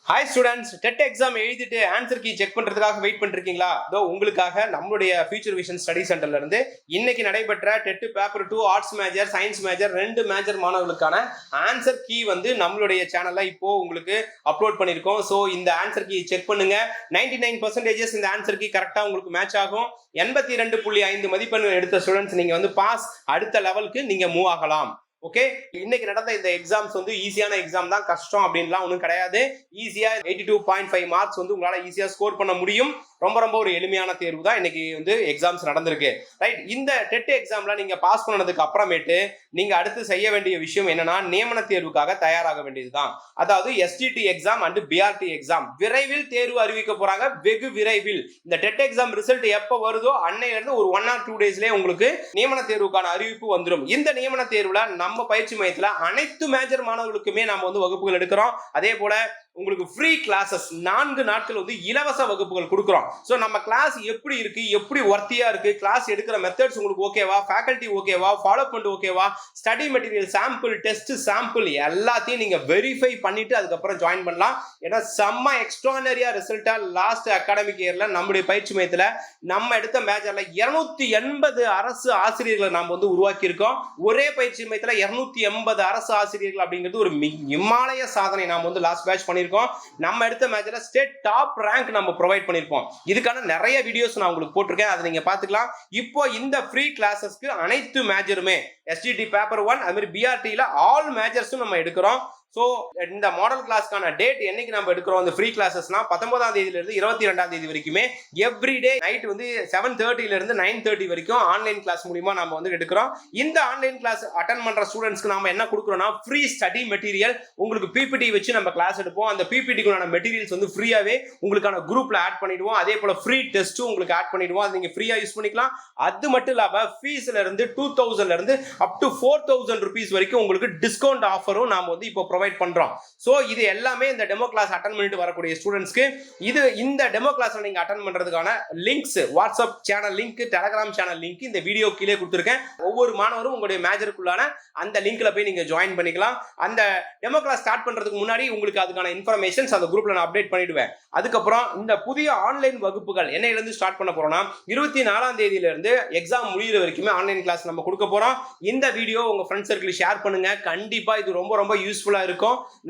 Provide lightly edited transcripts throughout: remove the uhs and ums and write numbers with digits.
Hi students, TET exam எழுதிட்டு answer key check பண்றதுக்காக wait பண்ணிருக்கீங்களா? இதோ உங்களுக்காக நம்மளுடைய ஃபியூச்சர் விஷன் ஸ்டடி சென்டர்ல இருந்து இன்னைக்கு நடைபெற்ற dead paper 2 arts major science major 2 major மாணவர்களுக்கான ஆன்சர் கீ வந்து நம்மளுடைய சேனல்ல இப்போ உங்களுக்கு அப்லோட் பண்ணிருக்கோம். ஸோ இந்த ஆன்சர் கீ செக் பண்ணுங்க. 99% இந்த ஆன்சர் கீ கரெக்டா உங்களுக்கு மேட்ச் ஆகும். 82.5 மதிப்பெண் எடுத்த ஸ்டூடெண்ட்ஸ் நீங்க வந்து பாஸ், அடுத்த லெவலுக்கு நீங்க மூவ் ஆகலாம். ஓகே, இன்னைக்கு நடந்த இந்த எக்ஸாம்ஸ் வந்து ஈஸியான எக்ஸாம் தான், கஷ்டம் அப்படின்லாம் ஒன்றும் கிடையாது. ஈஸியா 82.5 மார்க்ஸ் வந்து உங்களால ஈஸியா ஸ்கோர் பண்ண முடியும். ரொம்ப ரொம்ப ஒரு எளிமையான தேர்வு தான் இன்னைக்கு வந்து எக்ஸாம்ஸ் நடந்திருக்கு. ரைட், இந்த டெட் எக்ஸாம்ல நீங்க பாஸ் பண்ணதுக்கு அப்புறமேட்டு நீங்க அடுத்து செய்ய வேண்டிய விஷயம் என்னன்னா, நியமன தேர்வுக்காக தயாராக வேண்டியதுதான். அதாவது STT exam and BRT exam விரைவில் தேர்வு அறிவிக்க போறாங்க, வெகு விரைவில். இந்த டெட் எக்ஸாம் ரிசல்ட் எப்ப வருதோ அன்னையில இருந்து ஒரு 1 or 2 டேஸ்லயே உங்களுக்கு நியமன தேர்வுக்கான அறிவிப்பு வந்துடும். இந்த நியமன தேர்வுல நம்ம பயிற்சி மையத்துல அனைத்து மேஜர் மாணவர்களுக்குமே நாம வந்து வகுப்புகள் எடுக்கிறோம். அதே போல உங்களுக்கு ஃப்ரீ கிளாஸஸ் 4 நாட்கள் வந்து இலவச வகுப்புகள் கொடுக்குறோம். ஸோ நம்ம கிளாஸ் எப்படி இருக்கு, எப்படி ஒர்த்தியா இருக்கு, கிளாஸ் எடுக்கிற மெத்தட்ஸ் உங்களுக்கு ஓகேவா, ஃபேக்கல்டி ஓகேவா, ஃபாலோ பண்ண ஓகேவா, study material sample, test sample எல்லாத்தையும் நீங்க வெரிஃபை பண்ணிட்டு அதுக்கப்புறம் ஜாயின் பண்ணலாம். ஏன்னா செம்ம எக்ஸ்ட்ரானரியா ரிசல்ட்டா லாஸ்ட் அகாடமிக் இயர்ல நம்முடைய பயிற்சி மையத்துல நம்ம எடுத்த மேஜர்ல 280 அரசு ஆசிரியர்களை நாம வந்து உருவாக்கி இருக்கோம். ஒரே பயிற்சி மையத்துல 280 அரசு ஆசிரியர்கள் அப்படிங்கிறது ஒரு இமாலய சாதனை. நாம வந்து லாஸ்ட் பேட்ச் பண்ணி நம்ம எடுத்த மேட்ச்ல ஸ்டேட் டாப் ரேங்க் நம்ம ப்ரொவைட் பண்ணிருப்போம். இதுக்கான நிறைய வீடியோஸ் நான் உங்களுக்கு போட்டிருக்கேன், அதை நீங்க பாத்துக்கலாம். இப்போ இந்த ஃப்ரீ கிளாஸஸ்க்கு அனைத்து மேஜருமே STT பேப்பர் 1 அது மாதிரி BRTல ஆல் மேஜர்ஸும் நம்ம எடுக்கிறோம். ஸோ இந்த மாடல் கிளாஸ்க்கான டேட் என்னைக்கு நம்ம எடுக்கிறோம், இந்த ஃப்ரீ கிளாஸஸ்னா 19ஆம் தேதியில இருந்து 22ஆம் தேதி வரைக்குமே எவ்ரிடே நைட் வந்து 7:30 இருந்து 9:30 வரைக்கும் ஆன்லைன் கிளாஸ் மூலமா நம்ம வந்து எடுக்கிறோம். இந்த ஆன்லைன் கிளாஸ் அட்டன் பண்ற ஸ்டூடெண்ட்ஸ்க்கு நாம என்ன கொடுக்குறோம்னா, ஃப்ரீ ஸ்டடி மெட்டீரியல், உங்களுக்கு PPT வச்சு நம்ம கிளாஸ் எடுப்போம். அந்த PPTக்குள்ள மெட்டீரியல்ஸ் வந்து ஃப்ரீயாவே உங்களுக்கான குரூப்ல ஆட் பண்ணிடுவோம். அதே போல ஃப்ரீ டெஸ்ட்டும் உங்களுக்கு ஆட் பண்ணிடுவோம். அது நீங்க ஃப்ரீயா யூஸ் பண்ணிக்கலாம். அது மட்டும் இல்லாம ஃபீஸ்ல இருந்து 2000ல இருந்து அப் டு 4000 ரூபீஸ் வரைக்கும் உங்களுக்கு டிஸ்கவுண்ட் ஆஃபரும் நாம வந்து இப்போ ப்ரொவைட் பண்றோம். சோ இது எல்லாமே இந்த டெமோ கிளாஸ் அட்டெண்ட் பண்ணிட்டு வரக்கூடிய ஸ்டூடெண்ட்ஸ்க்கு இந்த டெமோ கிளாஸ்ல நீங்க அட்டெண்ட் பண்றதுக்கான links, WhatsApp channel link, Telegram channel link இந்த வீடியோ கீழே கொடுத்திருக்கேன். ஒவ்வொரு மாணவரும் உங்களுடைய மேஜருக்குள்ளான அந்த லிங்க்ல போய் நீங்க ஜாயின் பண்ணிக்கலாம். அந்த டெமோ கிளாஸ் ஸ்டார்ட் பண்றதுக்கு முன்னாடி உங்களுக்கு அதுக்கான இன்ஃபர்மேஷன்ஸ் அந்த குரூப்ல நான் அப்டேட் பண்ணிடுவேன். அதுக்கப்புறம் இந்த புதிய ஆன்லைன் வகுப்புகள் என்னையில இருந்து ஸ்டார்ட் பண்ண போறோம்னா, 24ஆம் தேதியில இருந்து எக்ஸாம் முடியிற வரைக்குமே ஆன்லைன் கிளாஸ் நம்ம கொடுக்க போறோம். இந்த வீடியோ உங்க ஃப்ரெண்ட்ஸ் சர்க்கிள் ஷேர் பண்ணுங்க. கண்டிப்பா இது ரொம்ப ரொம்ப யூஸ்ஃபுல்லா இருக்கும்.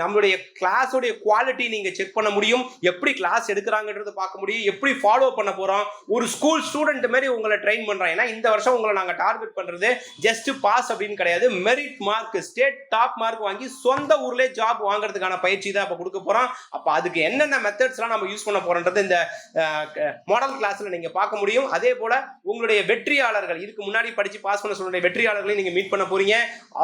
நம்மளுடைய கிளாஸோட குவாலிட்டி நீங்க செக் பண்ண முடியும், எப்படி கிளாஸ் எடுக்கிறாங்கன்றத பார்க்க முடியும், எப்படி ஃபாலோ பண்ண போறோம். ஒரு ஸ்கூல் ஸ்டூடெண்ட் மாதிரி உங்களை ட்ரெயின் பண்றோம். ஏன்னா இந்த வருஷம் உங்களை நாங்க டார்கெட் பண்றது ஜஸ்ட் பாஸ் அப்படின்னு கிடையாது, merit mark, state top mark வாங்கி சொந்த ஊர்லயே ஜாப் வாங்குறதுக்கான பயிற்சி தான் இப்ப கொடுக்க போறோம். அப்ப அதுக்கு என்னென்ன மெத்தட்ஸ்லாம் நம்ம யூஸ் பண்ண போறோம்ன்றது இந்த மாடல் கிளாஸ்ல நீங்க பார்க்க முடியும். அதே போல உங்களுடைய வெற்றியாளர்கள், இதுக்கு முன்னாடி படிச்சு பாஸ் பண்ண சொல்ற வெற்றியாளர்களை நீங்க மீட் பண்ண போறீங்க,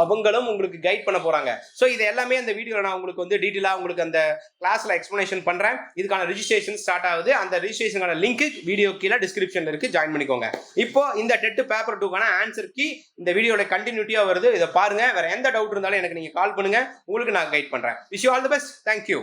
அவங்களும் உங்களுக்கு கைட் பண்ண போறாங்க. சோ இது எல்லாமே அந்த வீடியோல நான் உங்களுக்கு வந்து டீடைலா உங்களுக்கு அந்த கிளாஸ்ல எக்ஸ்பிளனேஷன் பண்றேன். இதுக்கான ரெஜிஸ்ட்ரேஷன் ஸ்டார்ட் ஆகுது. அந்த ரெஜிஸ்ட்ரேஷனுக்கான லிங்க் வீடியோ கீழ டிஸ்கிரிப்ஷன்ல இருக்கு, ஜாயின் பண்ணிக்கோங்க. இப்போ இந்த டெட் பேப்பர் 2க்கான ஆன்சர் கீ இந்த வீடியோல கண்டினியூட்டியா வருது, இத பாருங்க. வேற எந்த டவுட் இருந்தாலும் எனக்கு நீங்க கால் பண்ணுங்க, உங்களுக்கு நான் கைட் பண்றேன். Wish you all the best. Thank you.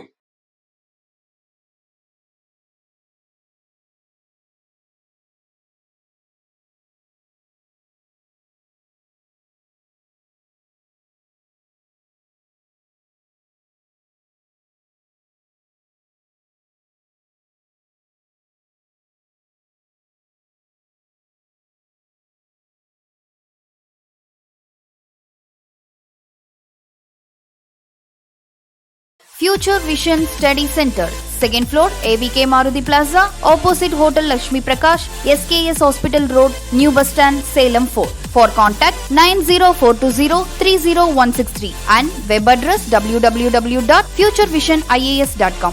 Future Vision Study Center, 2nd floor, ABK Maruti Plaza, opposite Hotel Lakshmi Prakash, SKS Hospital Road, New Bus Stand, Salem 4. For contact 90420 30163 and web address www.futurevisionias.com.